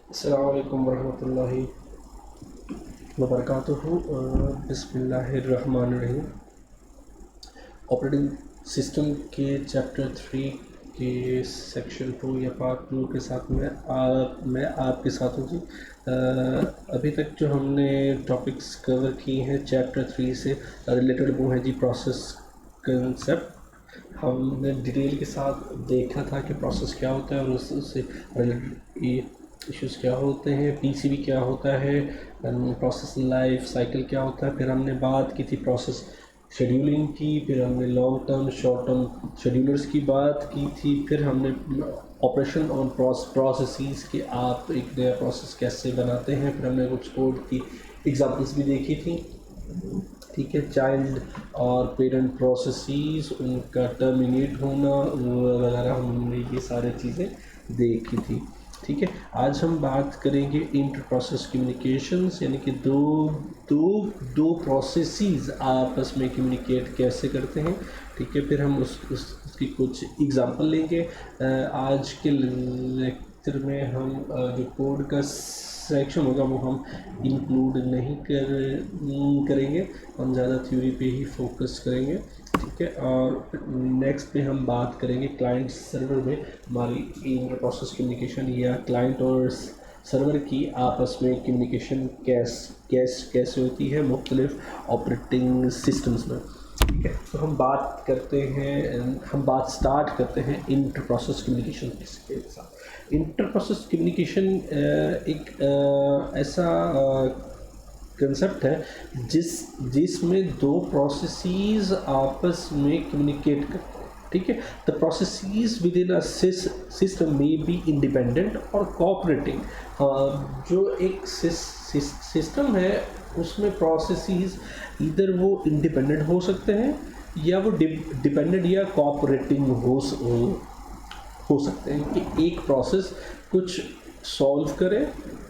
अस्सलाम वालेकुम वरहमतुल्लाहि वबरकातुहू। बिस्मिल्लाहिर्रहमानिर्रहीम। ऑपरेटिंग सिस्टम के चैप्टर 3 के सेक्शन 2 या पार्ट 2 के साथ मैं आपके साथ हूँ जी। अभी तक जो हमने टॉपिक्स कवर किए हैं चैप्टर 3 से रिलेटेड वो है जी प्रोसेस कंसेप्ट। हमने डिटेल के साथ देखा था कि प्रोसेस क्या होता है और उससे रिलेटेड इश्यूज़ क्या होते हैं, पीसीबी क्या होता है, प्रोसेस लाइफ साइकिल क्या होता है। फिर हमने बात की थी प्रोसेस शेड्यूलिंग की, फिर हमने long term short term schedulers की बात की थी, फिर हमने ऑपरेशन ऑन प्रोसेसेस के आप एक नया प्रोसेस कैसे बनाते हैं, फिर हमने कुछ कोड की एग्जांपल्स भी देखी थी। ठीक है, चाइल्ड और पेरेंट प्रोसेसेस, उनका टर्मिनेट होना वगैरह हमने ये सारी चीज़ें देखी थी। ठीक है, आज हम बात करेंगे इंटर प्रोसेस कम्युनिकेशंस, यानी कि दो प्रोसेसेस आपस में कम्युनिकेट कैसे करते हैं। ठीक है, फिर हम उसकी कुछ एग्जांपल लेंगे। आज के लेक्चर में हम जो कोड का सेक्शन होगा वो हम इंक्लूड नहीं करेंगे, हम ज़्यादा थ्योरी पे ही फोकस करेंगे। ठीक है, और नेक्स्ट पे हम बात करेंगे क्लाइंट सर्वर में हमारी इंटर प्रोसेस कम्युनिकेशन या क्लाइंट और सर्वर की आपस में कम्युनिकेशन कैसे होती है मुख्तलिफ ऑपरेटिंग सिस्टम्स में। ठीक है, तो हम बात स्टार्ट करते हैं इंटर प्रोसेस कम्युनिकेशन के साथ। इंटर प्रोसेस कम्युनिकेशन एक ऐसा कंसेप्ट है जिसमें दो प्रोसेसेस आपस में कम्युनिकेट करते हैं। ठीक है, the processes with in a system में बी इंडिपेंडेंट और कोऑपरेटिंग। जो एक सिस्टम है उसमें प्रोसेसेस इधर वो इंडिपेंडेंट हो सकते हैं या वो डिपेंडेंट या कोऑपरेटिंग हो सकते हैं कि एक प्रोसेस कुछ सॉल्व करे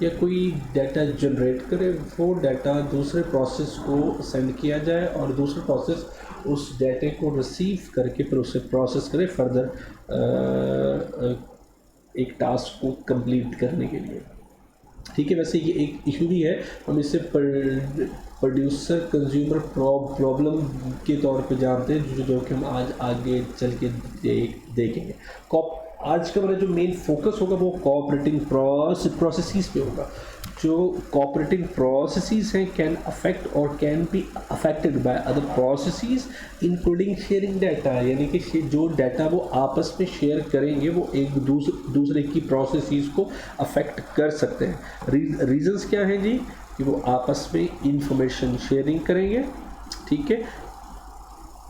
या कोई डाटा जनरेट करे, वो डाटा दूसरे प्रोसेस को सेंड किया जाए और दूसरे प्रोसेस उस डाटे को रिसीव करके फिर उसे प्रोसेस करे फर्दर एक टास्क को कंप्लीट करने के लिए। ठीक है, वैसे ये एक इशू भी है, हम इसे प्रोड्यूसर कंज्यूमर प्रॉब्लम के तौर पे जानते हैं, जो कि हम आज आगे चल के देखेंगे। आज का मेरा जो मेन फोकस होगा वो कोऑपरेटिंग प्रोसेसेस पे होगा। जो कोऑपरेटिंग प्रोसेसेस हैं कैन अफेक्ट और can be affected by other processes including sharing data, यानी कि जो डाटा वो आपस में शेयर करेंगे वो एक दूसरे की प्रोसेसेस को अफेक्ट कर सकते हैं। रीजंस क्या हैं जी? कि वो आपस में इंफॉर्मेशन शेयरिंग करेंगे। ठीक है,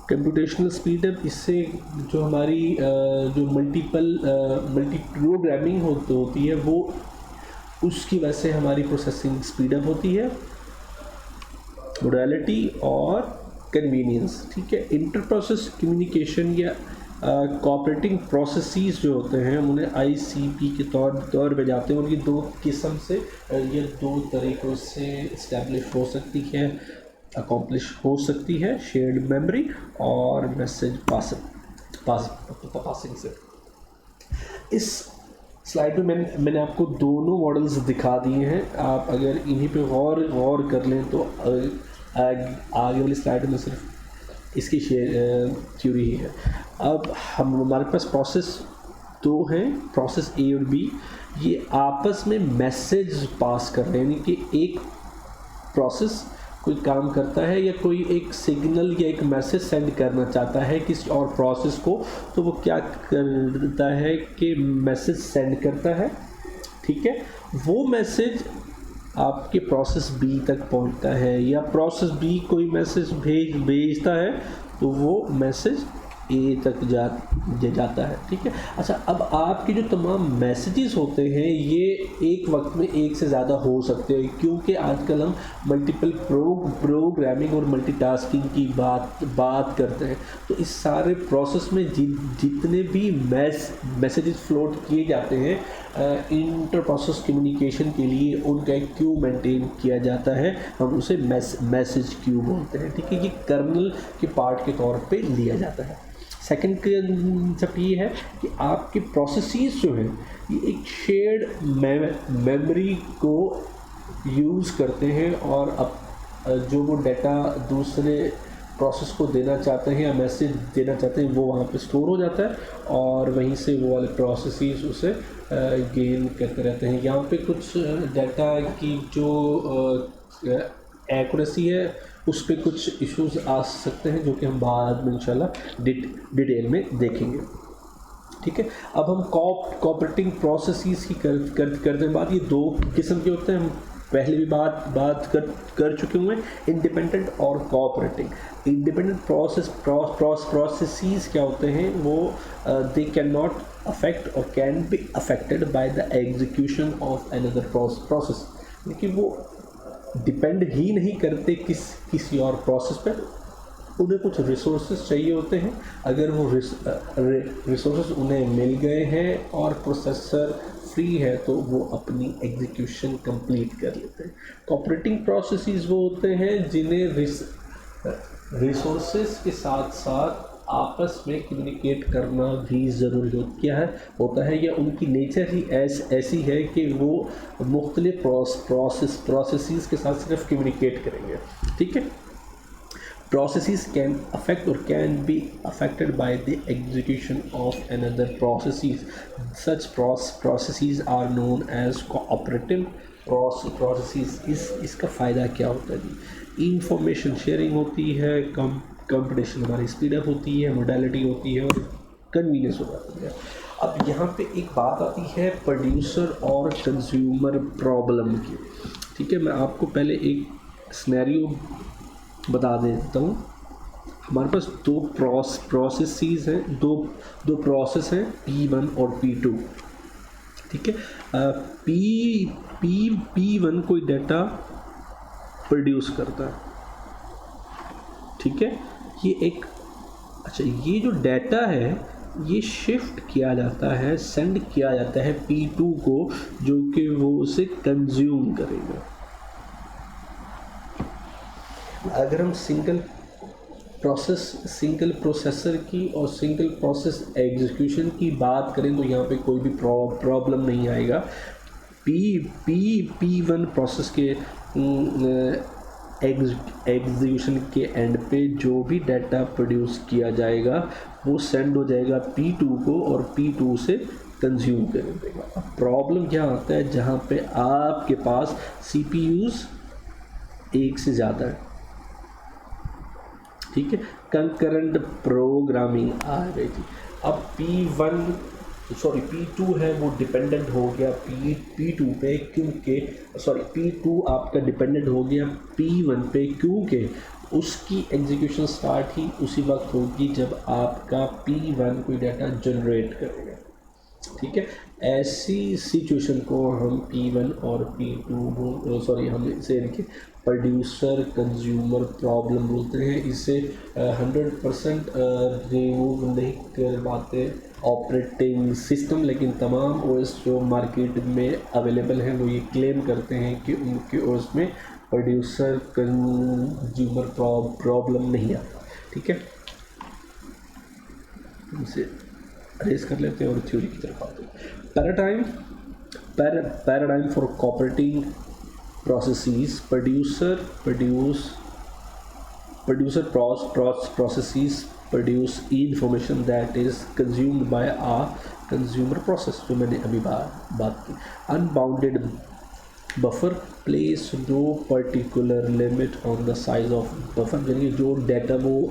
कंप्यूटेशनल स्पीडअप, इससे जो हमारी जो मल्टी प्रोग्रामिंग होती है वो उसकी वजह से हमारी प्रोसेसिंग स्पीडअप होती है, मोडालिटी और कन्वीनियंस। ठीक है, इंटर प्रोसेस कम्युनिकेशन या कोऑपरेटिंग प्रोसेसेस जो होते हैं उन्हें आईसीपी के तौर पे जाते हैं, और ये दो किस्म से ये दो तरीक़ों से इस्टेब्लिश हो सकती है, अकॉम्प्लिश हो सकती है, शेयर्ड मेमोरी और मैसेज पासिंग से। इस स्लाइड में मैंने आपको दोनों मॉडल्स दिखा दिए हैं। आप अगर इन्हीं पे गौर कर लें तो आगे वाली स्लाइड में सिर्फ इसकी थ्योरी ही है। अब हमारे पास प्रोसेस दो हैं, प्रोसेस ए और बी, ये आपस में मैसेज पास कर रहे हैं, यानी कि एक प्रोसेस कोई काम करता है या कोई एक सिग्नल या एक मैसेज सेंड करना चाहता है किसी और प्रोसेस को, तो वो क्या करता है कि मैसेज सेंड करता है। ठीक है, वो मैसेज आपके प्रोसेस बी तक पहुंचता है या प्रोसेस बी कोई मैसेज भेजता है तो वो मैसेज ए तक जाता है। ठीक है, अच्छा, अब आपके जो तमाम मैसेजेस होते हैं ये एक वक्त में एक से ज़्यादा हो सकते हैं, क्योंकि आजकल हम मल्टीपल प्रोग्रामिंग और मल्टीटास्किंग की बात करते हैं। तो इस सारे प्रोसेस में जितने भी मैसेजेस फ्लोट किए जाते हैं इंटर प्रोसेस कम्युनिकेशन के लिए, उनका एक क्यू मेंटेन किया जाता है, हम उसे मैसेज क्यू बोलते हैं। ठीक है, ये कर्नल के पार्ट के तौर पे लिया जाता है। सेकंड कंसेप्ट ये है कि आपके प्रोसेसेस जो हैं ये एक शेयर्ड मेमोरी को यूज़ करते हैं और अब जो वो डाटा दूसरे प्रोसेस को देना चाहते हैं या मैसेज देना चाहते हैं वो वहाँ पे स्टोर हो जाता है और वहीं से वो वाले प्रोसेसेस उसे गेन करते रहते हैं। यहाँ पे कुछ डाटा की जो एक्यूरेसी है उस पर कुछ इश्यूज आ सकते हैं जो कि हम बाद में इंशाल्लाह डिटेल में देखेंगे। ठीक है, अब हम कोऑपरेटिंग प्रोसेसेस की करते हैं बात। ये दो किस्म के होते हैं, हम पहले भी बात कर चुके हुए हैं, इंडिपेंडेंट और कोऑपरेटिंग। इंडिपेंडेंट प्रोसेसेस क्या होते हैं, वो दे कैन नॉट अफेक्ट और can be affected by the execution of another process, क्योंकि वो डिपेंड ही नहीं करते किसी और प्रोसेस पर। उन्हें कुछ रिसोर्सेज चाहिए होते हैं, अगर वो रिसोर्सेज उन्हें मिल गए हैं और प्रोसेसर फ्री है तो वो अपनी एग्जीक्यूशन कंप्लीट कर लेते हैं। कोऑपरेटिंग प्रोसेसेस वो होते हैं जिन्हें रिसोर्सेज के साथ साथ आपस में कम्युनिकेट करना भी ज़रूरी होता है या उनकी नेचर ही ऐसी है कि वो मुख्तलिफ प्रोसेसेस के साथ सिर्फ कम्युनिकेट करेंगे। ठीक है, processes can affect or can be affected by the execution of another processes. Such processes are known as cooperative processes. इसका फ़ायदा क्या होता है जी? इंफॉर्मेशन शेयरिंग होती है, कंपटीशन हमारी स्पीड अप होती है, मोडालिटी होती है और कन्वीनियंस हो जाती है। अब यहाँ पे एक बात आती है प्रोड्यूसर और कंज्यूमर प्रॉब्लम की। ठीक है, मैं आपको पहले एक सिनेरियो बता देता हूँ। हमारे पास दो प्रोसेसेस हैं, दो प्रोसेस हैं P1 और P2। ठीक है, P1 कोई डाटा प्रोड्यूस करता है। ठीक है, ये एक ये जो डाटा है ये शिफ्ट किया जाता है, सेंड किया जाता है P2 को, जो कि वो उसे कंज्यूम करेगा। अगर हम सिंगल प्रोसेसर की और सिंगल प्रोसेस एग्जीक्यूशन की बात करें तो यहाँ पे कोई भी प्रॉब्लम नहीं आएगा। P1 प्रोसेस के एग्जीक्यूशन के एंड पे जो भी डाटा प्रोड्यूस किया जाएगा वो सेंड हो जाएगा P2 को और P2 से कंज्यूम कर देगा। अब प्रॉब्लम क्या आता है, जहाँ पे आपके पास CPUs एक से ज़्यादा है। ठीक है, कंकरेंट प्रोग्रामिंग आ गई थी। अब P2 है वो डिपेंडेंट हो गया P2 पे, क्योंकि P2 आपका डिपेंडेंट हो गया P1 पे, क्योंकि उसकी एग्जीक्यूशन स्टार्ट ही उसी वक्त होगी जब आपका P1 कोई डाटा जनरेट करेगा। ठीक है, ऐसी सिचुएशन को हम P1 और P2 हम इसे प्रोड्यूसर कंज्यूमर प्रॉब्लम बोलते हैं। इसे 100% रिमूव नहीं कर पाते ऑपरेटिंग सिस्टम, लेकिन तमाम ओएस जो मार्केट में अवेलेबल हैं वो ये क्लेम करते हैं कि उनके ओएस में प्रोड्यूसर कंज्यूमर प्रॉब्लम नहीं आता। ठीक है, इसे रेस कर लेते हैं और थ्योरी की तरफ आते हैं। Paradigm for cooperating processes, processes produce information that is consumed by a consumer process, जो मैंने अभी बात की। Unbounded buffer place no particular limit on the size of buffer, यानी जो डाटा वो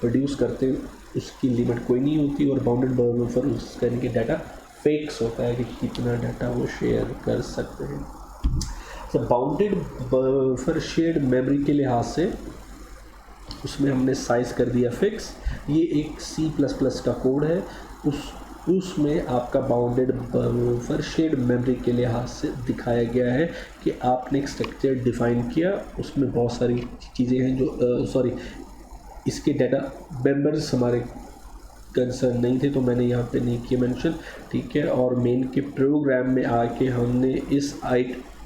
प्रोड्यूस करते हैं उसकी लिमिट कोई नहीं होती, और बाउंडेड बफर उसका यानी कि डाटा फिक्स होता है कि कितना डाटा वो शेयर कर सकते हैं। तो बाउंडेड बफर शेयर्ड मेमोरी के लिहाज से उसमें हमने साइज़ कर दिया फिक्स। ये एक C++ का कोड है, उसमें आपका बाउंडेड बफर शेयर्ड मेमोरी के लिहाज से दिखाया गया है कि आपने एक स्ट्रक्चर डिफ़ाइन किया, उसमें बहुत सारी चीज़ें हैं जो इसके डाटा मेंबर्स हमारे कंसर्न नहीं थे तो मैंने यहाँ पे नहीं किया मेंशन। ठीक है, और मेन के प्रोग्राम में आके हमने इस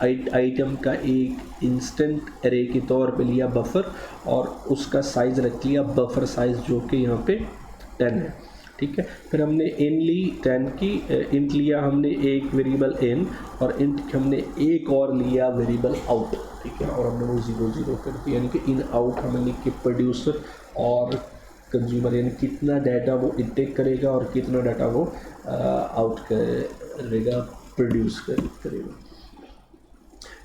आइटम का एक इंस्टेंट एरे के तौर पे लिया बफर और उसका साइज़ रख लिया बफर साइज़, जो कि यहाँ पे 10 है, ठीक है। फिर हमने इन ली 10 की, इंट लिया हमने एक वेरिएबल इन, और इंट हमने एक और लिया वेरिएबल आउट, ठीक है, और हमने वो 0 कर दिया, यानी कि इन आउट हमने लिख के प्रोड्यूसर और कंज्यूमर, यानी कितना डाटा वो इनटेक करेगा और कितना डाटा वो आउट करेगा, प्रोड्यूस करेगा।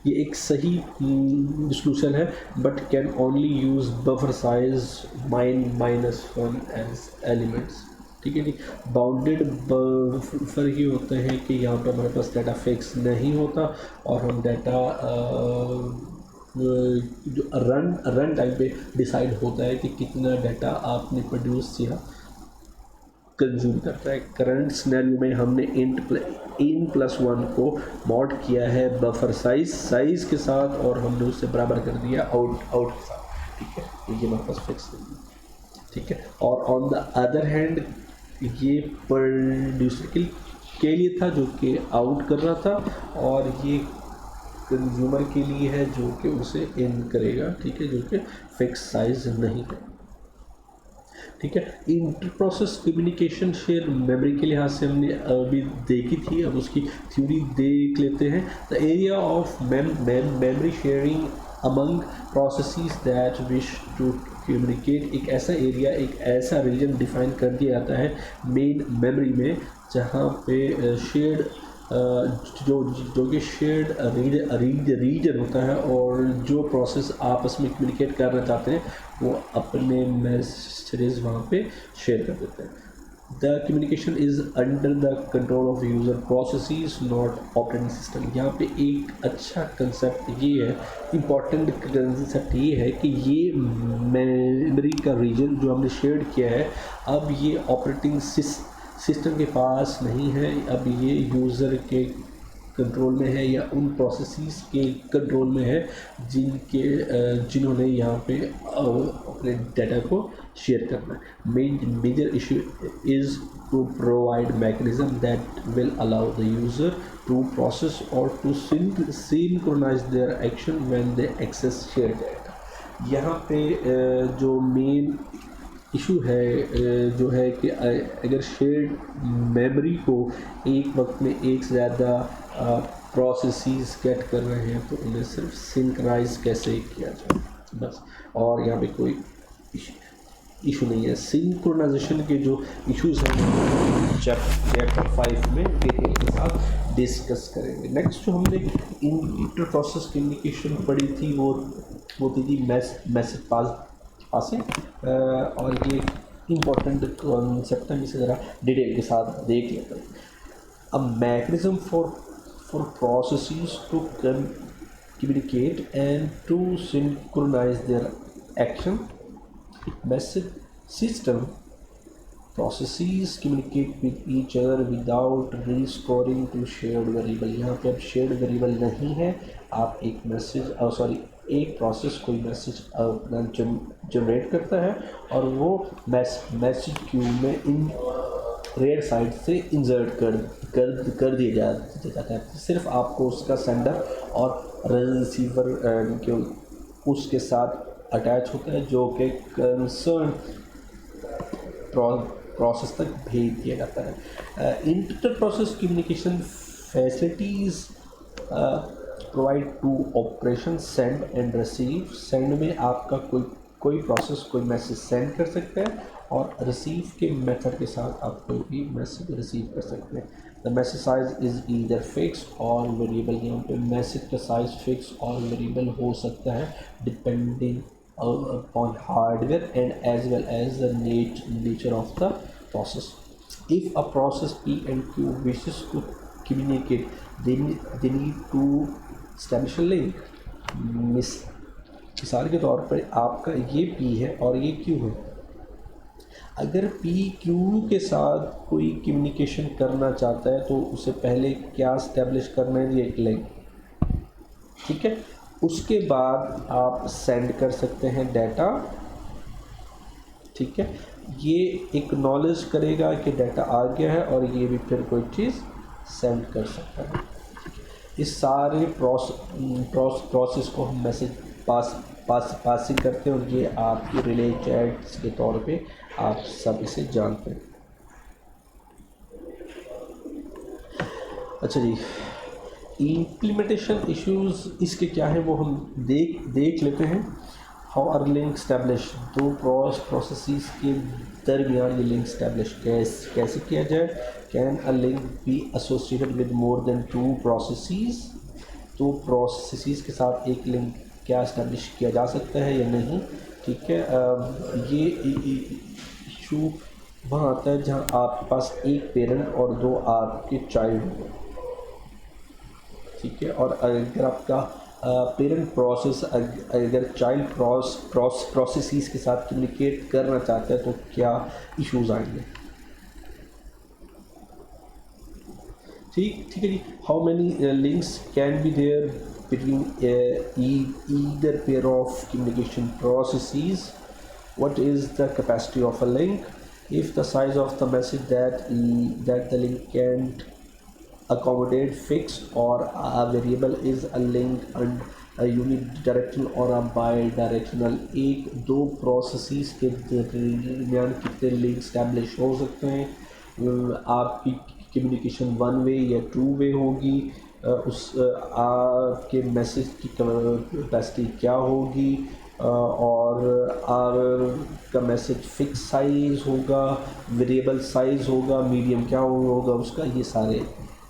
ये एक सही डिस्क्रिप्शन है, but can only use buffer size -1 as elements, ठीक है जी। बाउंडेड बफर ये होते हैं कि यहाँ पर हमारे पास डाटा फिक्स नहीं होता, और हम डाटा जो रन टाइम पे डिसाइड होता है कि कितना डाटा आपने प्रोड्यूस या कंज्यूम करता है। करंट सिनेरियो में हमने इन+1 को मॉड किया है बफर साइज के साथ, और हमने उससे बराबर कर दिया आउट के साथ, ठीक है। ये हमारे पास फिक्स नहीं है, ठीक है। और ऑन द अदर हैंड ये प्रोड्यूसर के लिए था जो कि आउट कर रहा था, और ये कंज्यूमर के लिए है जो कि उसे इन करेगा, ठीक है, जो कि फिक्स साइज नहीं है, ठीक है। Inter process communication share memory के लिहाज से हमने अभी देखी थी, अब उसकी थ्योरी देख लेते हैं। The area of memory sharing among processes that wish to communicate, एक ऐसा एरिया, एक ऐसा रीजन डिफाइन कर दिया जाता है मेन मेमोरी में, जहाँ पे शेयर्ड जो कि शेयर्ड रीजन होता है, और जो प्रोसेस आपस में कम्युनिकेट करना चाहते हैं वो अपने मैसेजेस वहाँ पे शेयर कर देते हैं। The communication is under the control of user processes not operating system. यहाँ पे एक अच्छा कंसेप्ट ये है, इम्पॉर्टेंट कंसेप्ट ये है कि ये मेमोरी का रीजन जो हमने शेयर किया है, अब ये ऑपरेटिंग सिस्टम के पास नहीं है, अब ये यूज़र के कंट्रोल में है या उन प्रोसेसेस के कंट्रोल में है जिन्होंने यहाँ पे अपने डाटा को शेयर करना है। Major issue is to provide mechanism that will allow the user to process और to synchronize their action when they access share data. यहाँ पे जो मेन इशू है जो है कि अगर शेयर्ड मेमोरी को एक वक्त में एक से ज़्यादा प्रोसेसेस गेट कर रहे हैं, तो उन्हें सिर्फ सिंक्राइज कैसे किया जाए, बस। और यहाँ पे कोई इशू नहीं है। सिंक्रोनाइजेशन के जो इश्यूज हैं चैप्टर 5 में डिटेल के साथ डिस्कस करेंगे। नेक्स्ट जो हमने इंटर प्रोसेस कम्युनिकेशन पढ़ी थी वो थी मैसेज पासिंग, और ये इम्पोर्टेंट कॉन्सेप्ट है, इसे ज़रा डिटेल के साथ देख लेते हैं। A mechanism for processes to communicate and to synchronize their action. Message system processes communicate with each other without restoring to shared variable। यहाँ पे अब shared variable नहीं है, आप एक मैसेज एक प्रोसेस कोई मैसेज जनरेट करता है और वो मैसेज क्यू में इन रेयर साइड से इंसर्ट कर दिया जाता है। सिर्फ आपको उसका सेंडर और रिसीवर के उसके साथ अटैच होता है, जो कि कंसर्न प्रोसेस तक भेज दिया जाता है। Inter process communication facilities provide to operation send and receive. Send में आपका कोई प्रोसेस कोई मैसेज सेंड कर सकता है और रिसीव के मेथड के साथ आप कोई भी मैसेज रिसीव कर सकते हैं। The message size is either fix और वेरिएबल। यहाँ पे मैसेज का साइज फिक्स और वेरिएबल हो सकता है depending upon hardware and as well as the nature of the process. If a process P and Q wishes to communicate, they need to establish a link. मिसाल के तौर पर आपका ये P है और ये Q है। अगर P Q के साथ कोई कम्युनिकेशन करना चाहता है तो उसे पहले क्या इस्टेब्लिश करना है, एक लिंक, ठीक है। उसके बाद आप सेंड कर सकते हैं डाटा, ठीक है। ये एक्नॉलेज करेगा कि डाटा आ गया है और ये भी फिर कोई चीज़ सेंड कर सकता है। इस सारे प्रोसेस को हम पासिंग करते हैं, और ये आपके रिले चैट्स के तौर पे आप सब इसे जानते हैं। अच्छा जी, इम्प्लीमेंटेशन इश्यूज इसके क्या है वो हम देख लेते हैं। हाउ आर लिंक स्टैब्लिश, दो प्रोसेसेस के दरमियान ये लिंक स्टैब्लिश कैसे किया जाए। Can a link be associated with more than two processes, तो प्रोसेसेस के साथ एक लिंक क्या इस्टेब्लिश किया जा सकता है या नहीं। ठीक है, ये इशू वहाँ आता है जहाँ आपके पास एक पेरेंट और दो आपके चाइल्ड हो। ठीक है, और अगर आपका पेरेंट प्रोसेस अगर चाइल्ड प्रोसेसेस के साथ कम्युनिकेट करना चाहता है तो क्या इश्यूज आएंगे। ठीक है जी। How many links can be there between either pair of communication processes. What is the capacity of a link? If the size of the message that the link can't accommodate, fixed or a variable, is a link and a unidirectional or a bidirectional। एक दो processes के दरमियान कितने link establish हो सकते हैं। आपकी communication one way या टू वे होगी, उस आपके मैसेज की कैपेसिटी क्या होगी, और का मैसेज फिक्स साइज़ होगा, वेरिएबल साइज़ होगा, मीडियम क्या होगा उसका, ये सारे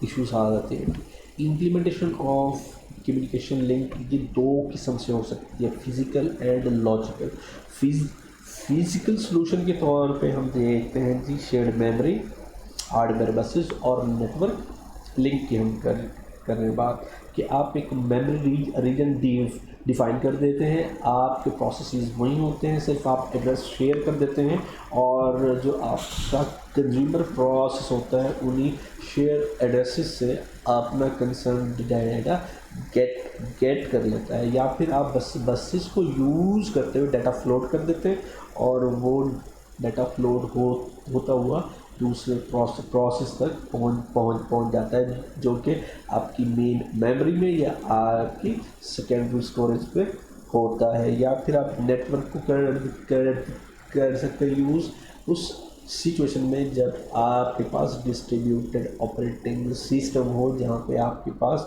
इश्यूज आ जाते हैं। इम्प्लीमेंटेशन ऑफ कम्युनिकेशन लिंक ये दो किस्म से हो सकती है, physical and logical. Physical solution के तौर पे हम देखते हैं जी शेयर्ड मेमोरी, हार्डवेयर बसेस और नेटवर्क लिंक की हम कर रहे हैं बात कि आप एक मेमोरी रीजन डिफाइन कर देते हैं, आपके प्रोसेसेस वहीं होते हैं, सिर्फ आप एड्रेस शेयर कर देते हैं, और जो आपका कंज्यूमर प्रोसेस होता है उन्हीं शेयर एड्रेसेस से अपना कंसर्न डाटा गेट कर लेता है। या फिर आप बसेस को यूज़ करते हुए डाटा फ्लोट कर देते हैं, और वो डाटा फ्लोट होता हुआ दूसरे प्रोसेस तक पहुंच जाता है, जो कि आपकी मेन मेमोरी में या आपकी सेकेंडरी स्टोरेज पे होता है। या फिर आप नेटवर्क को कर सकते हैं यूज़ उस सिचुएशन में जब आपके पास डिस्ट्रीब्यूटेड ऑपरेटिंग सिस्टम हो, जहाँ पे आपके पास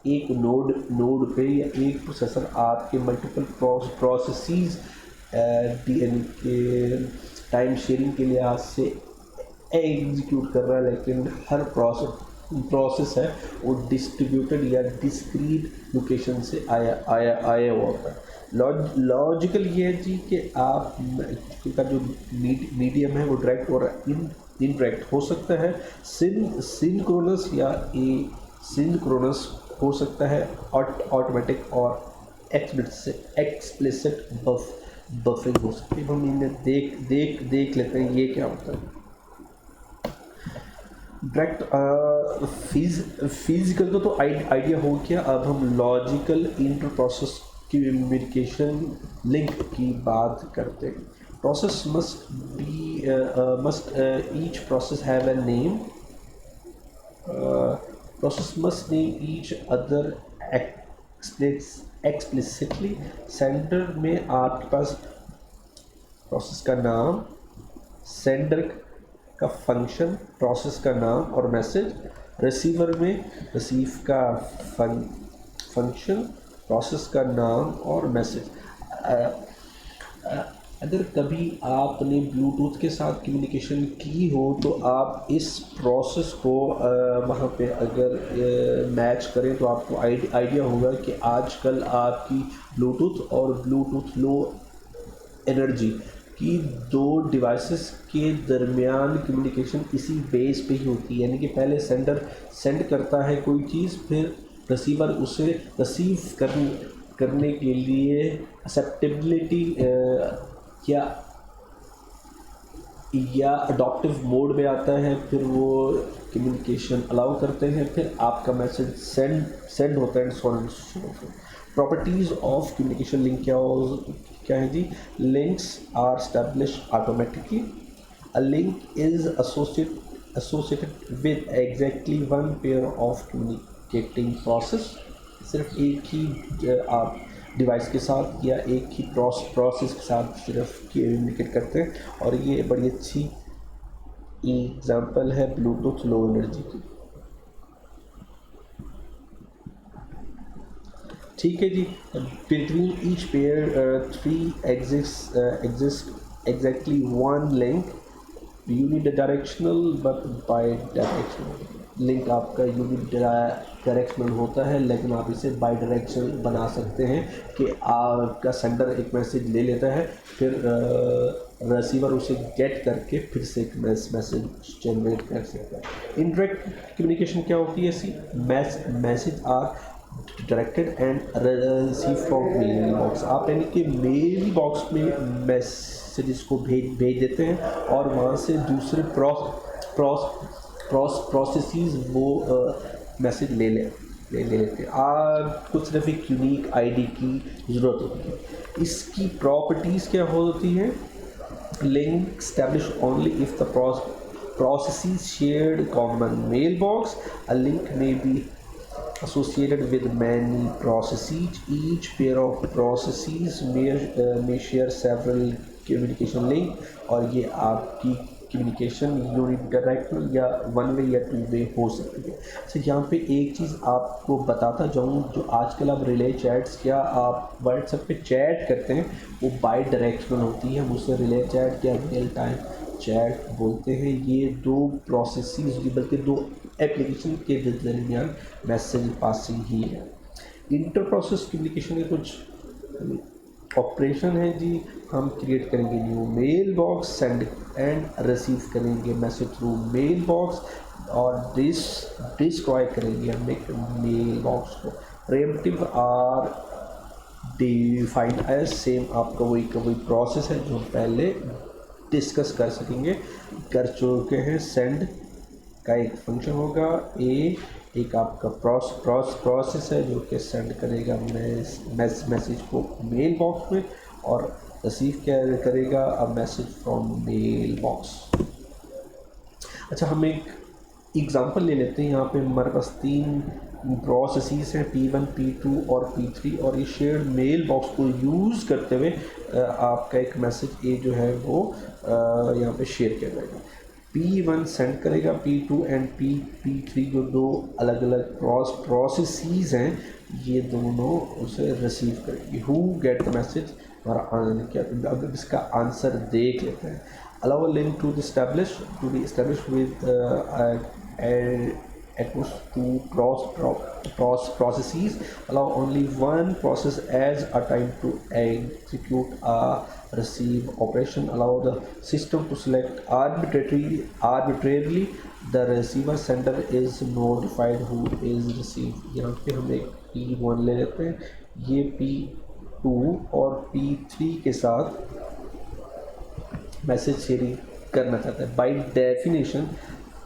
एक नोड पे या एक प्रोसेसर आपके मल्टीपल प्रोसेसेस के टाइम शेयरिंग के लिहाज से एग्जीक्यूट कर रहा है, लेकिन हर प्रोसेस है वो डिस्ट्रीब्यूटेड या डिस्क्रीट लोकेशन से आया हुआ होता है। लॉजिकल ये है जी कि आप का जो मीडियम है वो डायरेक्ट और इनडायरेक्ट हो सकता है, सिंक्रोनस या सिंक्रोनस हो सकता है, ऑटोमेटिक और एक्सप्लिसिट बफरिंग हो सकती है। हम इन्हें देख लेते हैं ये क्या होता है। डायरेक्ट फिजिकल तो आइडिया हो गया। अब हम logical inter process communication link की बात करते हैं। Process must each process have a name, process must name each other explicitly. Sender में आपके पास प्रोसेस का नाम, सेंडर का फंक्शन, प्रोसेस का नाम और मैसेज। रिसीवर में रिसीव का फंक्शन, प्रोसेस का नाम और मैसेज। अगर कभी आपने ब्लूटूथ के साथ कम्युनिकेशन की हो तो आप इस प्रोसेस को वहाँ पे अगर मैच करें तो आपको आइडिया होगा कि आजकल आपकी ब्लूटूथ और ब्लूटूथ लो एनर्जी कि दो डिवाइसेस के दरमियान कम्युनिकेशन इसी बेस पे ही होती है। यानी कि पहले सेंडर सेंड करता है कोई चीज़, फिर रिसीवर उसे रिसीव करने के लिए एक्सेप्टेबिलिटी या अडॉप्टिव मोड में आता है, फिर वो कम्युनिकेशन अलाउ करते हैं, फिर आपका मैसेज सेंड होता है। प्रॉपर्टीज़ ऑफ कम्युनिकेशन लिंक क्या है जी। Links are establish automatically. A link is associated with exactly one pair of communicating process. सिर्फ एक ही आप डिवाइस के साथ या एक ही प्रोसेस के साथ सिर्फ कम्युनिकेट करते हैं। और ये बड़ी अच्छी एग्जांपल है ब्लूटूथ लो एनर्जी की। ठीक है जी। Between each pair 3 exist exactly one link unidirectional but bidirectional. Link आपका यूनिडायरेक्शनल होता है, लेकिन आप इसे बाई डायरेक्शनल बना सकते हैं कि आपका सेंडर एक मैसेज ले लेता है, फिर रिसीवर उसे गेट करके फिर से एक मैसेज जनरेट कर सकता है। इनडायरेक्ट कम्युनिकेशन क्या होती है? ऐसी message are directed and receive from mail box. आप यानी कि मेल बॉक्स में मैसेजेस को भेज देते हैं और वहाँ से दूसरे प्रोसेसेस वो मैसेज ले लेते हैं। आपको सिर्फ एक यूनिक आईडी की ज़रूरत होती है। इसकी प्रॉपर्टीज़ क्या होती हैं? Link establish only if the processes shared common mailbox. A link may be associated with many processes. Each pair of processes may share several communication link, और ये आपकी कम्युनिकेशन यूनिडायरेक्शनल या वन वे या two वे हो सकती है। तो यहाँ पे एक चीज़ आपको बताता जाऊँ, जो आजकल आप रिले चैट्स या आप व्हाट्सएप पे चैट करते हैं वो बाई डायरेक्शनल होती है। हम उसे रिले चैट या रियल टाइम चैट बोलते हैं। ये दो प्रोसेसेस बल्कि दो एप्लीकेशन के दरमियान मैसेज पासिंग ही है। इंटर प्रोसेस कम्युनिकेशन के कुछ ऑपरेशन है जी। हम क्रिएट करेंगे new mail box, send and receive करेंगे मैसेज थ्रू मेल बॉक्स, और डिस्ट्रॉय करेंगे हम एक मेल बॉक्स को। Preemptive are defined as same, आपका वही प्रोसेस है जो पहले डिस्कस कर चुके हैं। सेंड का एक फंक्शन होगा, एक आपका प्रोसेस है जो कि सेंड करेगा मैसेज को मेल बॉक्स में, और रिसीव क्या करेगा a message from mail box. अच्छा, हम एक एग्जांपल ले लेते हैं। यहाँ पे हमारे पास 3 प्रोसेसेस हैं, P1, P2 और P3, और ये शेयर्ड मेल बॉक्स को यूज़ करते हुए आपका एक मैसेज जो है वो यहाँ पे शेयर किया जाएगा। P1 सेंड करेगा, P2 एंड P3 जो दो अलग अलग प्रोसेसेस हैं, ये दोनों उसे रिसीव करेंगे। हु गेट द मैसेज, हमारा क्या, अब इसका आंसर देख लेते हैं। Allow link to be establish with equals to processes. Allow only one process as a time to execute a receive operation. Allow the system to select arbitrarily the receiver. Sender is notified who is received. यहाँ पे हम एक P1 ले लेते हैं, ये P2 और P3 के साथ मैसेज शेयरिंग करना चाहता है। बाई डेफिनेशन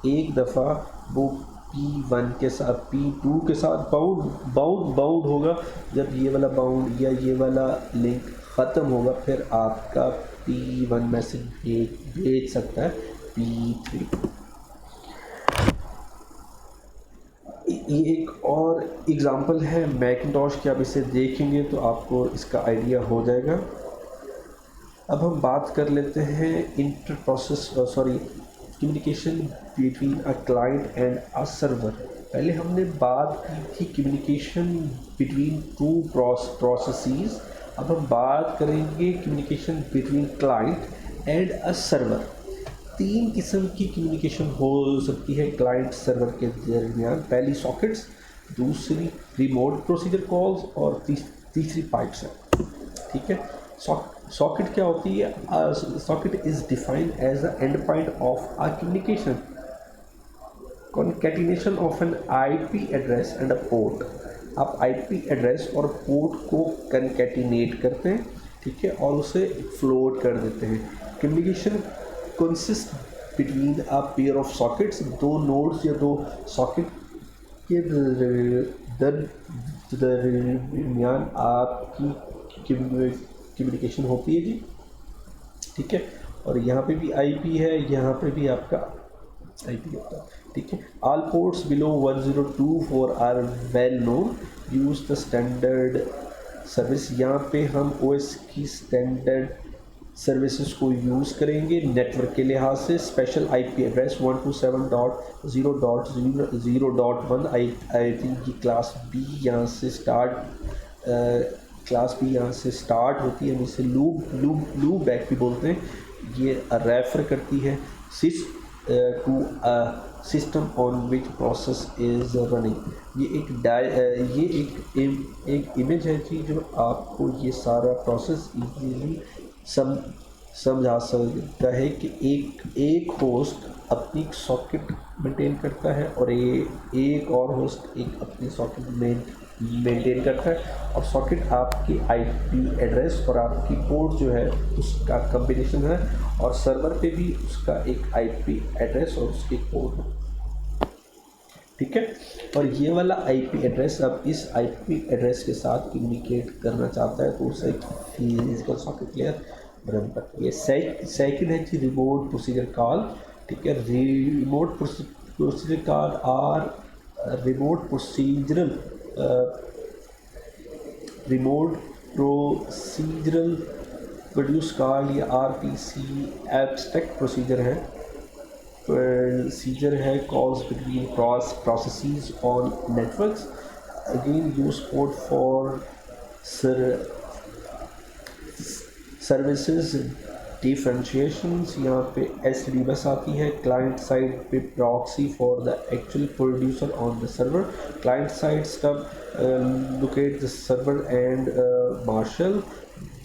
एक दफ़ा वो P1 के साथ P2 के साथ बाउंड होगा। जब ये वाला बाउंड या ये वाला लिंक ख़त्म होगा, फिर आपका P1 मैसेज भेज सकता है P3। ये एक और एग्ज़ाम्पल है मैकिन्टॉश की, आप इसे देखेंगे तो आपको इसका आइडिया हो जाएगा। अब हम बात कर लेते हैं inter process communication between a client and a server. पहले हमने बात की थी कम्युनिकेशन बिटवीन 2 प्रोसेसेस। अब हम बात करेंगे communication between client and a server. 3 किस्म की कम्युनिकेशन हो सकती है क्लाइंट सर्वर के दरमियान। पहली सॉकेट्स, दूसरी रिमोट प्रोसीजर कॉल्स और तीसरी पाइप्स है। ठीक है, सॉकेट क्या होती है? Socket is defined as the end point of a communication concatenation of an IP address and a port. आप आईपी एड्रेस और पोर्ट को कॉन्केटिनेट करते हैं, ठीक है, और उसे फ्लोट कर देते हैं। Communication consist between a pair of sockets. 2 nodes या 2 सॉकेट के दरमियान आपकी कम्युनिकेशन होती है जी। ठीक है, और यहाँ पे भी आईपी है, यहाँ पे भी आपका आईपी होता है। ठीक है, all ports below 1024 are well known. Use the service, यहाँ पे हम ओएस की स्टैंडर्ड सर्विसेज को यूज़ करेंगे नेटवर्क के लिहाज से। Special IP address 127.0.0.1 I think ये क्लास बी यहाँ से स्टार्ट क्लास बी यहाँ से स्टार्ट होती है, हम इसे लूप बैक भी बोलते हैं। ये रेफ़र करती है to system on which process is running. ये एक इमेज है जी जो आपको ये सारा प्रोसेस इजीली समझा सकता है कि एक होस्ट अपनी सॉकेट मेंटेन करता है और एक और होस्ट एक अपनी सॉकेट मेंटेन करता है, और सॉकेट आपकी आईपी एड्रेस और आपकी पोर्ट जो है उसका कम्बिनेशन है, और सर्वर पे भी उसका एक आईपी एड्रेस और उसकी पोर्ट है, ठीक है। और ये वाला आईपी एड्रेस अब इस आईपी एड्रेस के साथ कम्युनिकेट करना चाहता है तो उसे फिजिकल सॉकेट लेयर रन करती है। सेकंड है जी रिमोट प्रोसीजर कॉल, ठीक है। Remote procedure call are remote procedural produce call या आरपीसी एब्स्ट्रैक्ट प्रोसीजर है calls between processes on networks, again use code for services differentiations। यहाँ पे एसडी बस आती है, क्लाइंट साइड पे proxy for the actual producer on the server, client side stub locate the server and marshal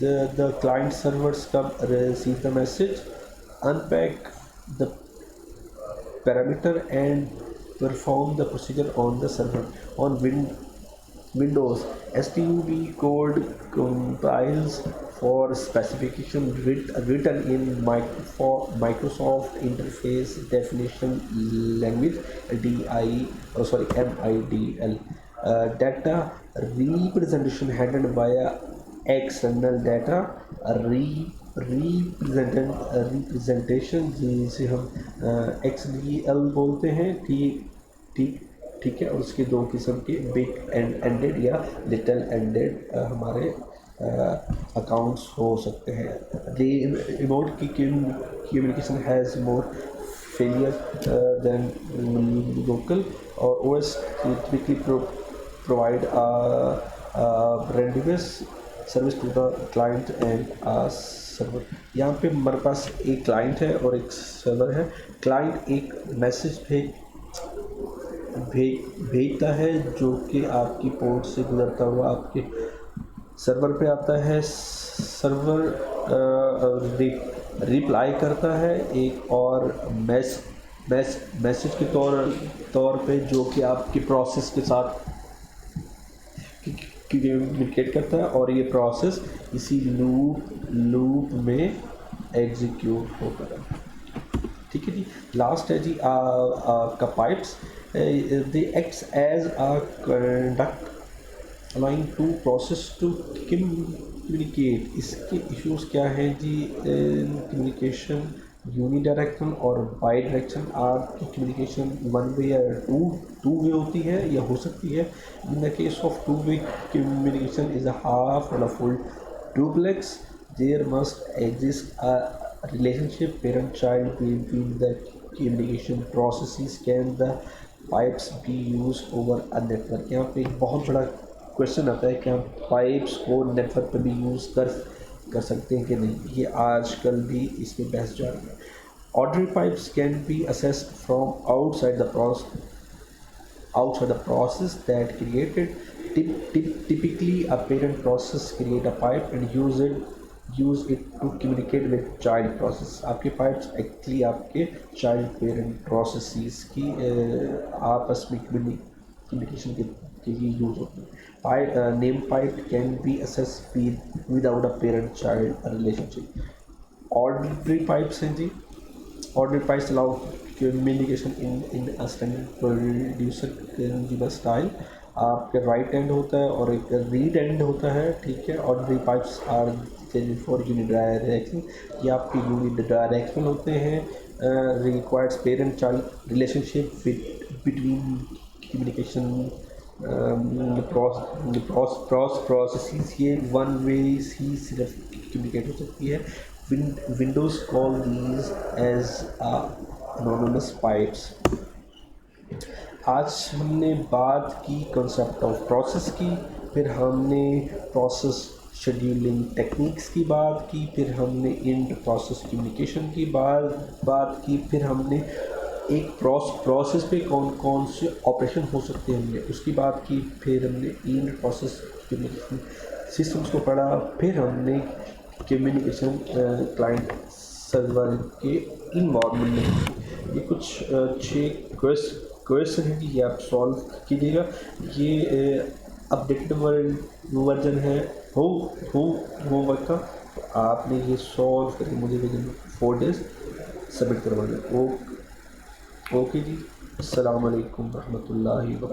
the client server stub receive the message, unpack the parameter and perform the procedure on the server। On Windows, stub code compiles for specification written in Microsoft Interface Definition Language MIDL। Data representation handled via external data representation जिसे हम XDL बोलते हैं, ठीक है। और उसके दो किस्म के बिग एंडेड या लिटिल एंडेड हमारे अकाउंट्स हो सकते हैं। रिमोट की communication has more failure than local, और OS typically provide randomness service to the client and server. यहाँ पे हमारे पास एक क्लाइंट है और एक सर्वर है। क्लाइंट एक मैसेज भेजता है जो कि आपकी पोर्ट से गुजरता हुआ आपके सर्वर पे आता है। सर्वर रिप्लाई करता है एक और मैसेज के तौर पे जो कि आपकी प्रोसेस के साथ कम्युनिकेट करता है, और ये प्रोसेस इसी लूप में एग्जीक्यूट होता है, ठीक है जी। लास्ट है जी आपका pipes, they acts as a conduct allowing two process to communicate. इसके इश्यूज क्या हैं जी? कम्युनिकेशन यूनिडायरेक्शनल और बाई डायरेक्शन आपकी कम्युनिकेशन वन वे या टू वे होती है या हो सकती है। In the case of two way communication is a half and a full duplex, there must exist a relationship parent child between the communication processes. Can the pipes be use over a network? यहाँ पे एक बहुत बड़ा question आता है कि हम pipes को नेटवर्क पर भी यूज़ कर सकते हैं कि नहीं। ये आजकल भी इसमें बहस जारी है। Ordinary pipes can be assessed from outside the process that created typically a parent process create a pipe and use it to communicate with child process। आपके pipes एक्चुअली आपके child parent processes की आपस में communication के लिए use होती है। Name pipe can be accessed without a parent child relationship. Ordinary pipes हैं जी, ordinary pipes allow communication in a standard producer consumer style. आपके राइट एंड होता है और एक रीड एंड होता है, ठीक है। Ordinary pipes are for unidirectional, ये आपके यूनिडायरेक्शनल होते हैं। Requires parent child relationship between communication process ये वन वे ही सिर्फ कम्युनिकेट हो सकती है. Windows call these as anonymous pipes. आज हमने बात की कंसेप्ट ऑफ प्रोसेस की, फिर हमने प्रोसेस शेड्यूलिंग टेक्निक्स की बात की, फिर हमने इंटर प्रोसेस कम्युनिकेशन की बात की, फिर हमने एक प्रोसेस पे कौन कौन से ऑपरेशन हो सकते होंगे उसकी बात की, फिर हमने इंटर प्रोसेस कम्युनिकेशन सिस्टम्स को पढ़ा, फिर हमने कम्युनिकेशन क्लाइंट सर्वर के इन्वॉल्वमेंट में ये कुछ 6 क्वेश्चन है कि ये आप सॉल्व कीजिएगा. ये अपडेटेड वर्जन है होमवर्क का. तो आपने ये सॉल्व करके मुझे विद इन 4 days सबमिट करवाना. ओके जी. अस्सलाम वालेकुम रहमतुल्लाहि व